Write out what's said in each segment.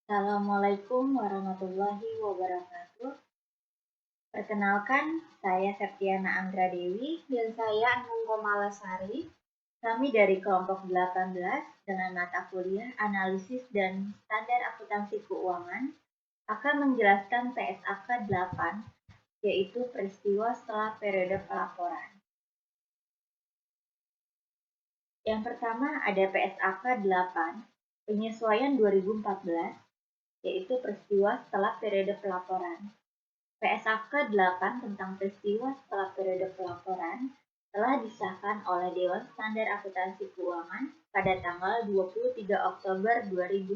Assalamualaikum warahmatullahi wabarakatuh. Perkenalkan, saya Septiana Anggra Dewi dan saya Anung Komalasari. Kami dari kelompok 18 dengan mata kuliah Analisis dan Standar Akuntansi Keuangan akan menjelaskan PSAK 8, yaitu peristiwa setelah periode pelaporan. Yang pertama ada PSAK 8, penyesuaian 2014, yaitu peristiwa setelah periode pelaporan. PSAK 8 tentang peristiwa setelah periode pelaporan telah disahkan oleh Dewan Standar Akuntansi Keuangan pada tanggal 23 Oktober 2010.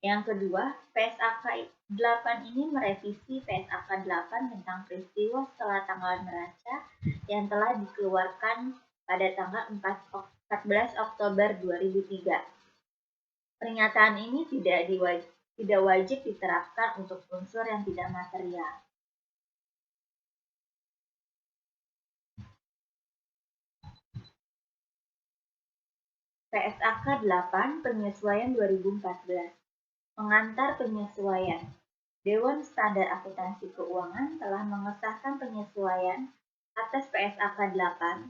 Yang kedua, PSAK 8 ini merevisi PSAK 8 tentang peristiwa setelah tanggal neraca yang telah dikeluarkan pada tanggal 14 Oktober 2003. Pernyataan ini tidak wajib diterapkan untuk unsur yang tidak material. PSAK 8 Penyesuaian 2014. Pengantar penyesuaian. Dewan Standar Akuntansi Keuangan telah mengesahkan penyesuaian atas PSAK 8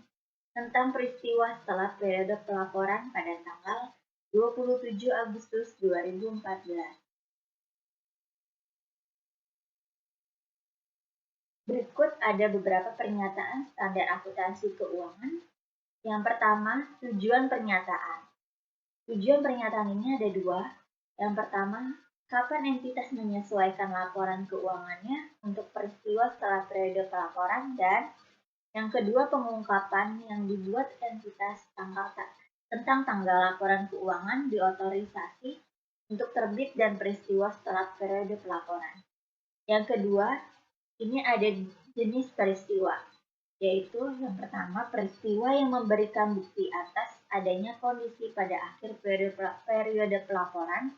tentang peristiwa setelah periode pelaporan pada tanggal 27 Agustus 2014. Berikut ada beberapa pernyataan standar akuntansi keuangan. Yang pertama, tujuan pernyataan. Tujuan pernyataan ini ada dua. Yang pertama, kapan entitas menyesuaikan laporan keuangannya untuk peristiwa setelah periode pelaporan, dan yang kedua, pengungkapan yang dibuat entitas tentang tanggal laporan keuangan diotorisasi untuk terbit dan peristiwa setelah periode pelaporan. Yang kedua, ini ada jenis peristiwa, yaitu yang pertama, peristiwa yang memberikan bukti atas adanya kondisi pada akhir periode pelaporan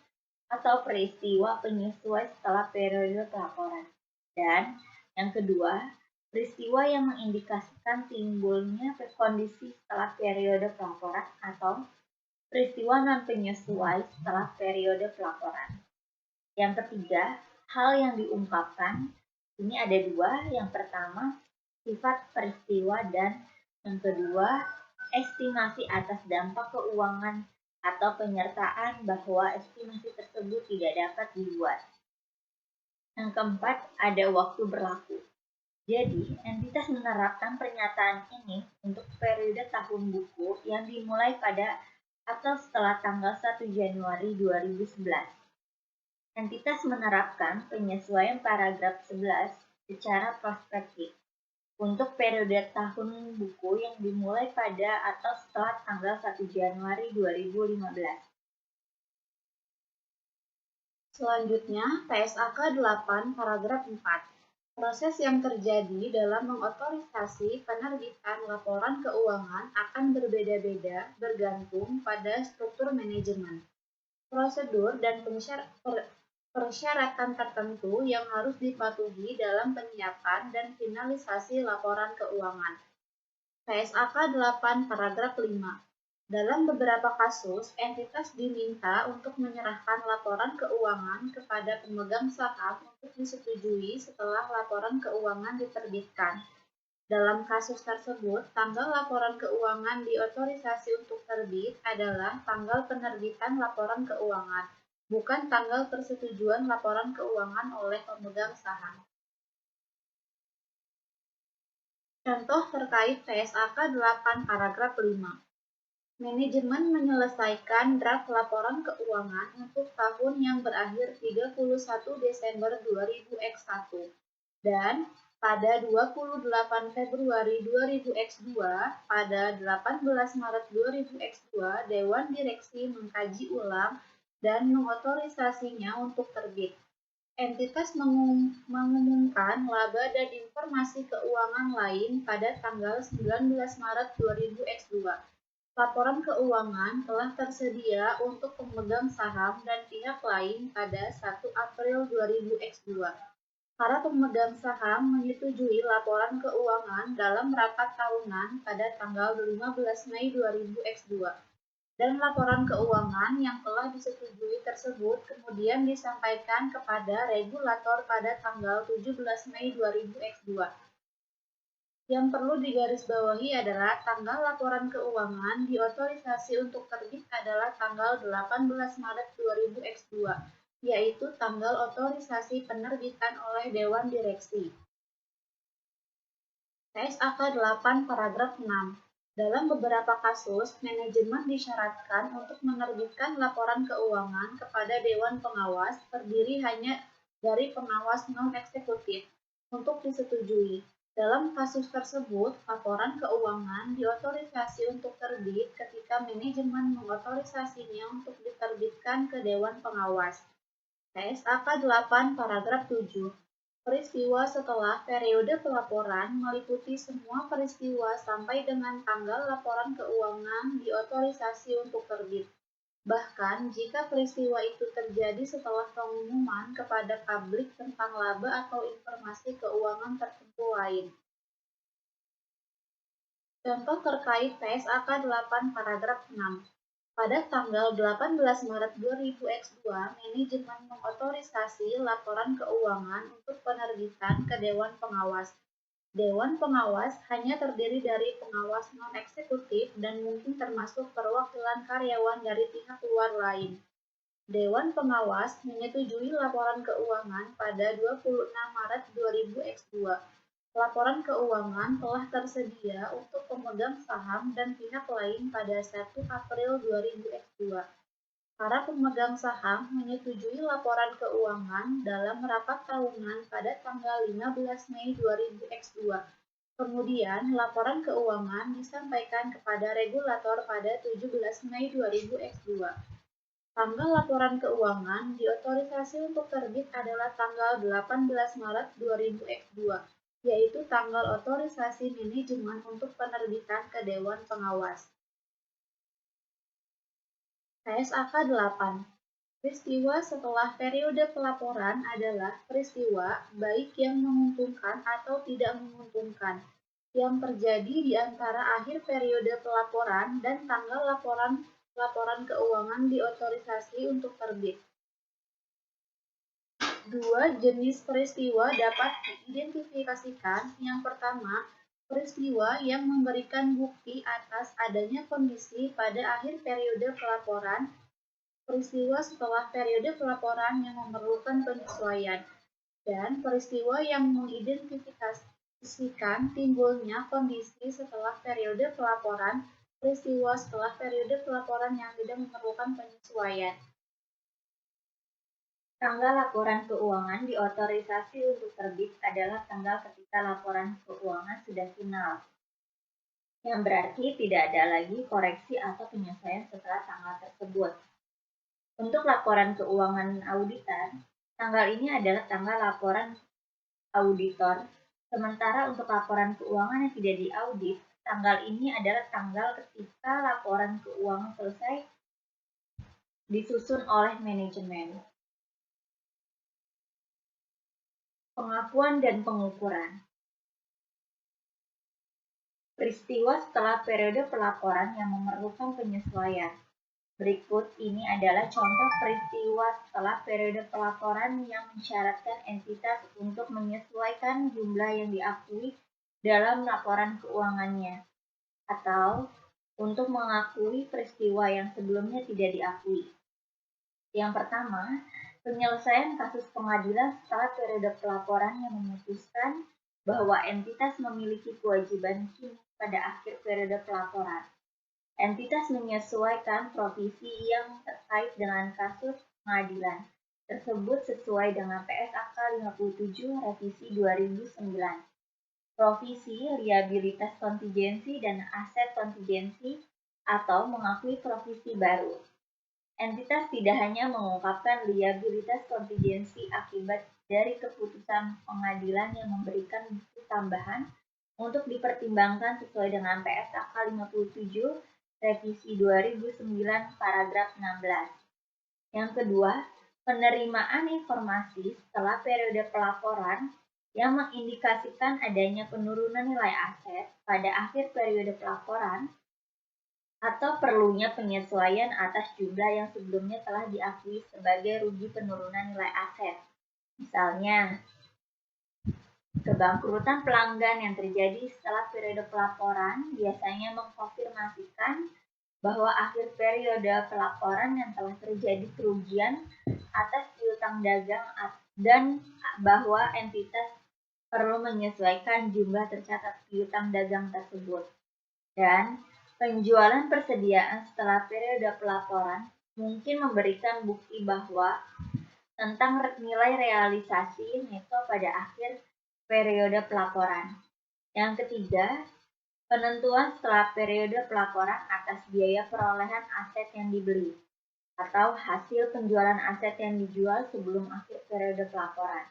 atau peristiwa penyesuai setelah periode pelaporan. Dan yang kedua, peristiwa yang mengindikasikan timbulnya kondisi setelah periode pelaporan atau peristiwa non-penyesuai setelah periode pelaporan. Yang ketiga, hal yang diungkapkan. Ini ada dua. Yang pertama, sifat peristiwa, dan yang kedua, estimasi atas dampak keuangan atau penyertaan bahwa estimasi tersebut tidak dapat dibuat. Yang keempat, ada waktu berlaku. Jadi, entitas menerapkan pernyataan ini untuk periode tahun buku yang dimulai pada atau setelah tanggal 1 Januari 2011. Entitas menerapkan penyesuaian paragraf 11 secara prospektif untuk periode tahun buku yang dimulai pada atau setelah tanggal 1 Januari 2015. Selanjutnya, PSAK 8 paragraf 4. Proses yang terjadi dalam mengotorisasi penerbitan laporan keuangan akan berbeda-beda bergantung pada struktur manajemen, prosedur, dan persyaratan tertentu yang harus dipatuhi dalam penyiapan dan finalisasi laporan keuangan. PSAK 8 paragraf 5. Dalam beberapa kasus, entitas diminta untuk menyerahkan laporan keuangan kepada pemegang saham untuk disetujui setelah laporan keuangan diterbitkan. Dalam kasus tersebut, tanggal laporan keuangan diotorisasi untuk terbit adalah tanggal penerbitan laporan keuangan, bukan tanggal persetujuan laporan keuangan oleh pemegang saham. Contoh terkait PSAK 8 paragraf 5. Manajemen menyelesaikan draft laporan keuangan untuk tahun yang berakhir 31 Desember 2001 dan pada 28 Februari 2002, pada 18 Maret 2002, Dewan Direksi mengkaji ulang dan mengotorisasinya untuk terbit. Entitas mengumumkan laba dan informasi keuangan lain pada tanggal 19 Maret 2002. Laporan keuangan telah tersedia untuk pemegang saham dan pihak lain pada 1 April 2002. Para pemegang saham menyetujui laporan keuangan dalam rapat tahunan pada tanggal 15 Mei 2002. dan laporan keuangan yang telah disetujui tersebut kemudian disampaikan kepada regulator pada tanggal 17 Mei 2002. Yang perlu digarisbawahi adalah tanggal laporan keuangan diotorisasi untuk terbit adalah tanggal 18 Maret 2002, yaitu tanggal otorisasi penerbitan oleh Dewan Direksi. TSAK 8 paragraf 6. Dalam beberapa kasus, manajemen disyaratkan untuk menerbitkan laporan keuangan kepada Dewan Pengawas terdiri hanya dari pengawas non-eksekutif untuk disetujui. Dalam kasus tersebut, laporan keuangan diotorisasi untuk terbit ketika manajemen mengotorisasinya untuk diterbitkan ke Dewan Pengawas. TSAK 8 paragraf 7. Peristiwa setelah periode pelaporan meliputi semua peristiwa sampai dengan tanggal laporan keuangan diotorisasi untuk terbit. Bahkan jika peristiwa itu terjadi setelah pengumuman kepada publik tentang laba atau informasi keuangan tertentu lain. Contoh terkait TSAK 8 paragraf 6. Pada tanggal 18 Maret 2002, manajemen mengotorisasi laporan keuangan untuk penerbitan ke Dewan Pengawas. Dewan Pengawas hanya terdiri dari pengawas non-eksekutif dan mungkin termasuk perwakilan karyawan dari pihak luar lain. Dewan Pengawas menyetujui laporan keuangan pada 26 Maret 2002. Laporan keuangan telah tersedia untuk pemegang saham dan pihak lain pada 1 April 2002. Para pemegang saham menyetujui laporan keuangan dalam rapat tahunan pada tanggal 15 Mei 2002. Kemudian, laporan keuangan disampaikan kepada regulator pada 17 Mei 2002. Tanggal laporan keuangan diotorisasi untuk terbit adalah tanggal 18 Maret 2002, yaitu tanggal otorisasi manajemen untuk penerbitan ke Dewan Pengawas. TSAK 8. Peristiwa setelah periode pelaporan adalah peristiwa baik yang menguntungkan atau tidak menguntungkan yang terjadi di antara akhir periode pelaporan dan tanggal laporan keuangan diotorisasi untuk terbit. Dua jenis peristiwa dapat diidentifikasikan. Yang pertama, peristiwa yang memberikan bukti atas adanya kondisi pada akhir periode pelaporan, peristiwa setelah periode pelaporan yang memerlukan penyesuaian, dan peristiwa yang mengidentifikasikan timbulnya kondisi setelah periode pelaporan, peristiwa setelah periode pelaporan yang tidak memerlukan penyesuaian. Tanggal laporan keuangan diotorisasi untuk terbit adalah tanggal ketika laporan keuangan sudah final, yang berarti tidak ada lagi koreksi atau penyesuaian setelah tanggal tersebut. Untuk laporan keuangan auditan, tanggal ini adalah tanggal laporan auditor, sementara untuk laporan keuangan yang tidak diaudit, tanggal ini adalah tanggal ketika laporan keuangan selesai disusun oleh manajemen. Pengakuan dan pengukuran. Peristiwa setelah periode pelaporan yang memerlukan penyesuaian. Berikut ini adalah contoh peristiwa setelah periode pelaporan yang mensyaratkan entitas untuk menyesuaikan jumlah yang diakui dalam laporan keuangannya, atau untuk mengakui peristiwa yang sebelumnya tidak diakui. Yang pertama, penyelesaian kasus pengadilan setelah periode pelaporan yang memutuskan bahwa entitas memiliki kewajiban kini pada akhir periode pelaporan. Entitas menyesuaikan provisi yang terkait dengan kasus pengadilan tersebut sesuai dengan PSAK 57 Revisi 2009. Provisi, liabilitas kontingensi, dan aset kontingensi atau mengakui provisi baru. Entitas tidak hanya mengungkapkan liabilitas kontingensi akibat dari keputusan pengadilan yang memberikan bukti tambahan untuk dipertimbangkan sesuai dengan PSAK 57 Revisi 2009 paragraf 16. Yang kedua, penerimaan informasi setelah periode pelaporan yang mengindikasikan adanya penurunan nilai aset pada akhir periode pelaporan atau perlunya penyesuaian atas jumlah yang sebelumnya telah diakui sebagai rugi penurunan nilai aset. Misalnya, kebangkrutan pelanggan yang terjadi setelah periode pelaporan biasanya mengkonfirmasikan bahwa akhir periode pelaporan yang telah terjadi kerugian atas piutang dagang dan bahwa entitas perlu menyesuaikan jumlah tercatat piutang dagang tersebut. Dan penjualan persediaan setelah periode pelaporan mungkin memberikan bukti bahwa tentang nilai realisasi neto pada akhir periode pelaporan. Yang ketiga, penentuan setelah periode pelaporan atas biaya perolehan aset yang dibeli atau hasil penjualan aset yang dijual sebelum akhir periode pelaporan.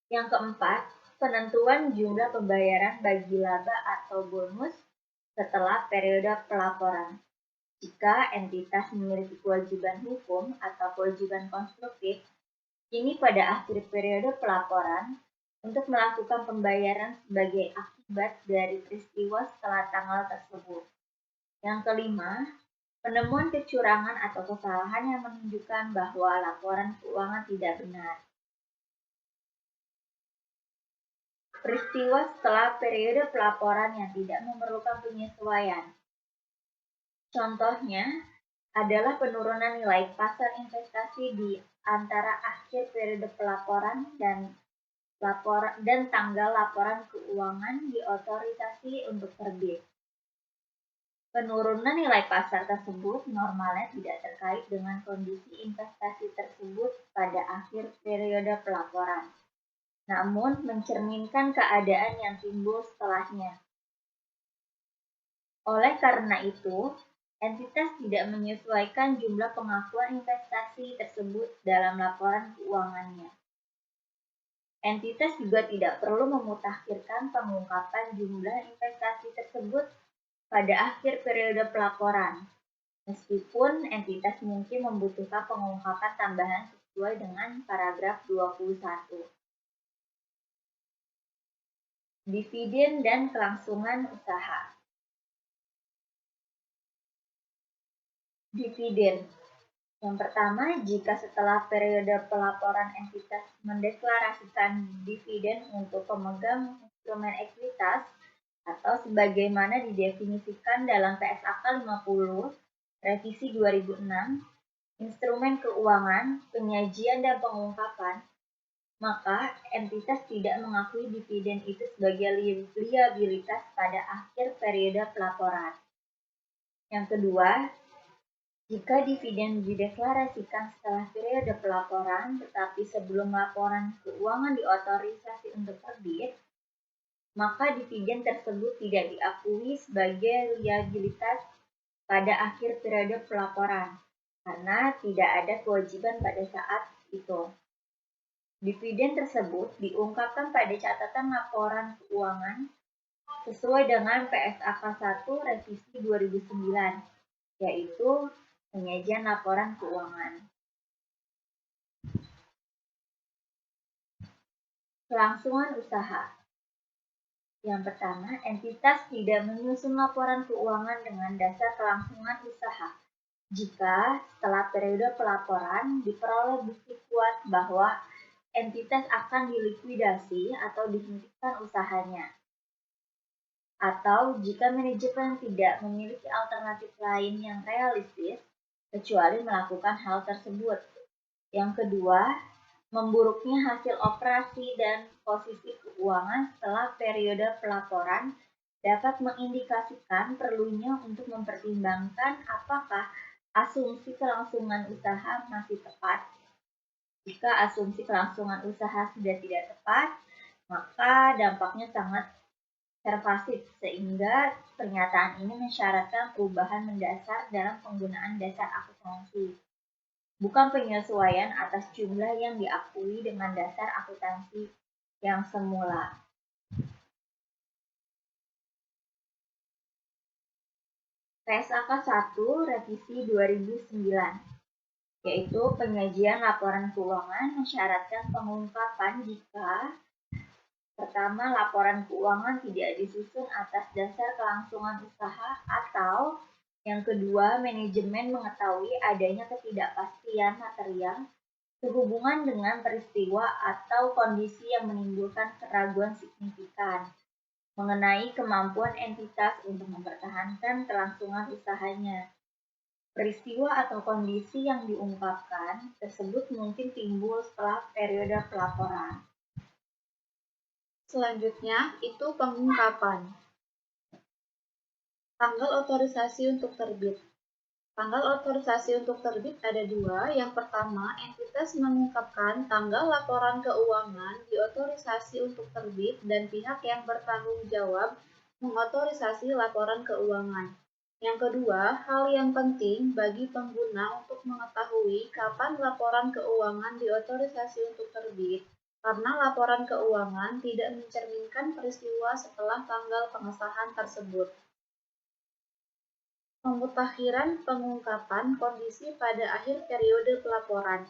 Yang keempat, penentuan jumlah pembayaran bagi laba atau bonus setelah periode pelaporan. Jika entitas memiliki kewajiban hukum atau kewajiban konstruktif, ini pada akhir periode pelaporan untuk melakukan pembayaran sebagai akibat dari peristiwa setelah tanggal tersebut. Yang kelima, penemuan kecurangan atau kesalahan yang menunjukkan bahwa laporan keuangan tidak benar. Peristiwa setelah periode pelaporan yang tidak memerlukan penyesuaian. Contohnya adalah penurunan nilai pasar investasi di antara akhir periode pelaporan dan tanggal laporan keuangan diotorisasi untuk terbit. Penurunan nilai pasar tersebut normalnya tidak terkait dengan kondisi investasi tersebut pada akhir periode pelaporan, namun mencerminkan keadaan yang timbul setelahnya. Oleh karena itu, entitas tidak menyesuaikan jumlah pengakuan investasi tersebut dalam laporan keuangannya. Entitas juga tidak perlu memutakhirkan pengungkapan jumlah investasi tersebut pada akhir periode pelaporan, meskipun entitas mungkin membutuhkan pengungkapan tambahan sesuai dengan paragraf 21. Dividen dan kelangsungan usaha. Dividen. Yang pertama, jika setelah periode pelaporan entitas mendeklarasikan dividen untuk pemegang instrumen ekuitas atau sebagaimana didefinisikan dalam PSAK 50 Revisi 2006, instrumen keuangan, penyajian dan pengungkapan, maka entitas tidak mengakui dividen itu sebagai liabilitas pada akhir periode pelaporan. Yang kedua, jika dividen dideklarasikan setelah periode pelaporan, tetapi sebelum laporan keuangan diotorisasi untuk terbit, maka dividen tersebut tidak diakui sebagai liabilitas pada akhir periode pelaporan, karena tidak ada kewajiban pada saat itu. Dividen tersebut diungkapkan pada catatan laporan keuangan sesuai dengan PSAK 1 Revisi 2009, yaitu penyajian laporan keuangan. Kelangsungan usaha. Yang pertama, entitas tidak menyusun laporan keuangan dengan dasar kelangsungan usaha jika setelah periode pelaporan diperoleh bukti kuat bahwa entitas akan dilikuidasi atau dihentikan usahanya, atau jika manajemen tidak memiliki alternatif lain yang realistis kecuali melakukan hal tersebut. Yang kedua, memburuknya hasil operasi dan posisi keuangan setelah periode pelaporan dapat mengindikasikan perlunya untuk mempertimbangkan apakah asumsi kelangsungan usaha masih tepat. Jika asumsi kelangsungan usaha sudah tidak tepat, maka dampaknya sangat pervasif sehingga pernyataan ini mensyaratkan perubahan mendasar dalam penggunaan dasar akuntansi, bukan penyesuaian atas jumlah yang diakui dengan dasar akuntansi yang semula. PSAK 1 Revisi 2009, yaitu penyajian laporan keuangan mensyaratkan pengungkapan jika pertama, laporan keuangan tidak disusun atas dasar kelangsungan usaha atau Yang kedua, manajemen mengetahui adanya ketidakpastian material sehubungan dengan peristiwa atau kondisi yang menimbulkan keraguan signifikan mengenai kemampuan entitas untuk mempertahankan kelangsungan usahanya. Peristiwa atau kondisi yang diungkapkan tersebut mungkin timbul setelah periode pelaporan. Selanjutnya, itu pengungkapan. Tanggal otorisasi untuk terbit. Tanggal otorisasi untuk terbit ada dua. Yang pertama, entitas mengungkapkan tanggal laporan keuangan diotorisasi untuk terbit dan pihak yang bertanggung jawab mengotorisasi laporan keuangan. Yang kedua, hal yang penting bagi pengguna untuk mengetahui kapan laporan keuangan diotorisasi untuk terbit, karena laporan keuangan tidak mencerminkan peristiwa setelah tanggal pengesahan tersebut. Pemutakhiran pengungkapan kondisi pada akhir periode pelaporan.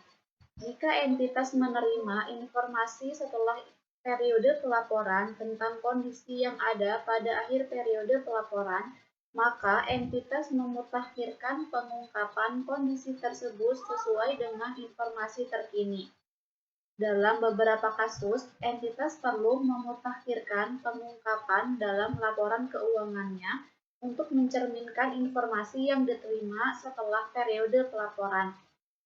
Jika entitas menerima informasi setelah periode pelaporan tentang kondisi yang ada pada akhir periode pelaporan, maka entitas memutakhirkan pengungkapan kondisi tersebut sesuai dengan informasi terkini. Dalam beberapa kasus, entitas perlu memutakhirkan pengungkapan dalam laporan keuangannya untuk mencerminkan informasi yang diterima setelah periode pelaporan.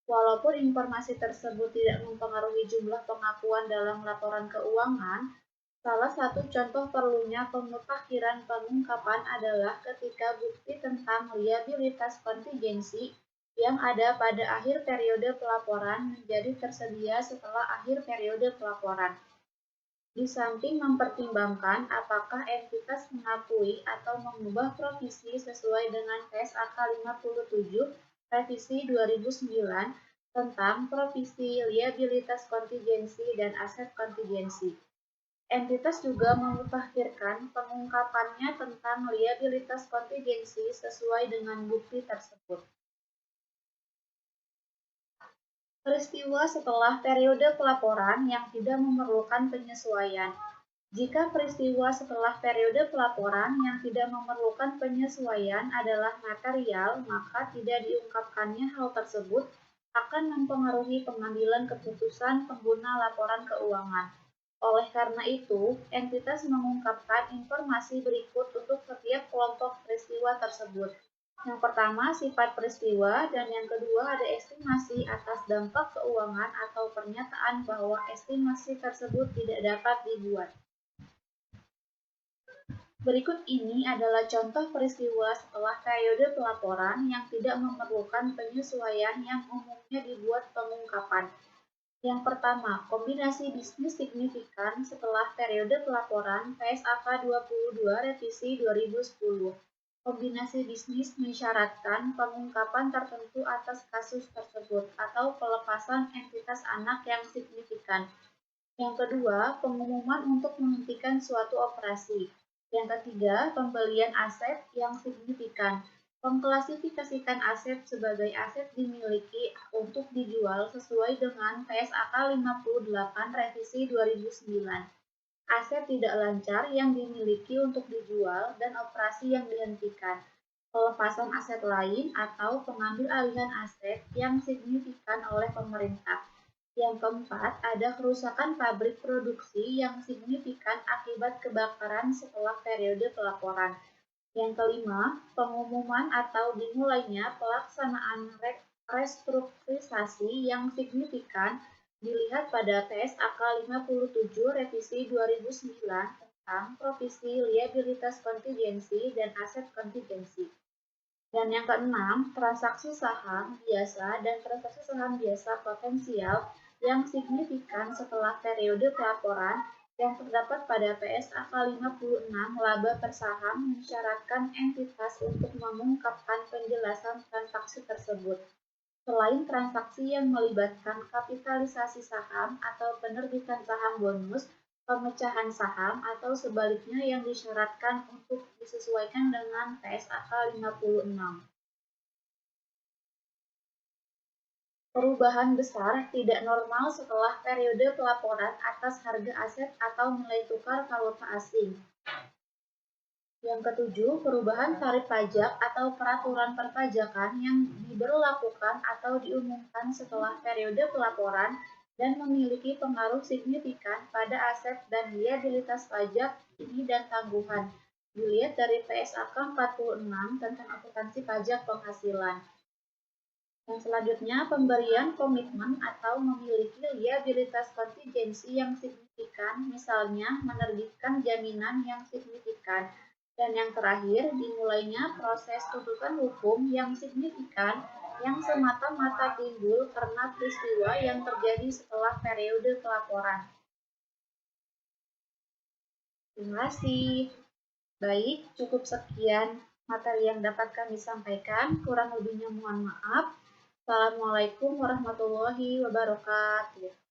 Walaupun informasi tersebut tidak mempengaruhi jumlah pengakuan dalam laporan keuangan, salah satu contoh perlunya pemutakhiran pengungkapan adalah ketika bukti tentang liabilitas kontingensi yang ada pada akhir periode pelaporan menjadi tersedia setelah akhir periode pelaporan. Di samping mempertimbangkan apakah entitas mengakui atau mengubah provisi sesuai dengan PSAK 57 Revisi 2009 tentang provisi liabilitas kontingensi dan aset kontingensi. Entitas juga memutakhirkan pengungkapannya tentang liabilitas kontingensi sesuai dengan bukti tersebut. Peristiwa setelah periode pelaporan yang tidak memerlukan penyesuaian. Jika peristiwa setelah periode pelaporan yang tidak memerlukan penyesuaian adalah material, maka tidak diungkapkannya hal tersebut akan mempengaruhi pengambilan keputusan pengguna laporan keuangan. Oleh karena itu, entitas mengungkapkan informasi berikut untuk setiap kelompok peristiwa tersebut. Yang pertama, sifat peristiwa, dan yang kedua ada estimasi atas dampak keuangan atau pernyataan bahwa estimasi tersebut tidak dapat dibuat. Berikut ini adalah contoh peristiwa setelah periode pelaporan yang tidak memerlukan penyesuaian yang umumnya dibuat pengungkapan. Yang pertama, kombinasi bisnis signifikan setelah periode pelaporan PSAK 22 Revisi 2010. Kombinasi bisnis mensyaratkan pengungkapan tertentu atas kasus tersebut atau pelepasan entitas anak yang signifikan. Yang kedua, pengumuman untuk menghentikan suatu operasi. Yang ketiga, pembelian aset yang signifikan. Mengklasifikasikan aset sebagai aset dimiliki untuk dijual sesuai dengan PSAK 58 Revisi 2009. Aset tidak lancar yang dimiliki untuk dijual dan operasi yang dihentikan. Pelepasan aset lain atau pengambil alihan aset yang signifikan oleh pemerintah. Yang keempat, ada kerusakan pabrik produksi yang signifikan akibat kebakaran setelah periode pelaporan. Yang kelima, pengumuman atau dimulainya pelaksanaan restrukturisasi yang signifikan dilihat pada PSAK 57 Revisi 2009 tentang provisi liabilitas kontingensi dan aset kontingensi. Dan yang keenam, transaksi saham biasa dan transaksi saham biasa potensial yang signifikan setelah periode pelaporan yang terdapat pada PSAK 56 laba per saham mensyaratkan entitas untuk mengungkapkan penjelasan transaksi tersebut. Selain transaksi yang melibatkan kapitalisasi saham atau penerbitan saham bonus, pemecahan saham atau sebaliknya yang disyaratkan untuk disesuaikan dengan PSAK 56. Perubahan besar tidak normal setelah periode pelaporan atas harga aset atau nilai tukar valuta asing. Yang ketujuh, perubahan tarif pajak atau peraturan perpajakan yang diberlakukan atau diumumkan setelah periode pelaporan dan memiliki pengaruh signifikan pada aset dan liabilitas pajak ini dan tangguhan. Dilihat dari PSAK 46 tentang akuntansi pajak penghasilan. Yang selanjutnya, pemberian komitmen atau memiliki liabilitas kontingensi yang signifikan, misalnya menerbitkan jaminan yang signifikan. Dan yang terakhir, dimulainya proses tuntutan hukum yang signifikan yang semata-mata timbul karena peristiwa yang terjadi setelah periode pelaporan. Terima kasih. Baik, cukup sekian materi yang dapat kami sampaikan. Kurang lebihnya mohon maaf. Assalamualaikum warahmatullahi wabarakatuh.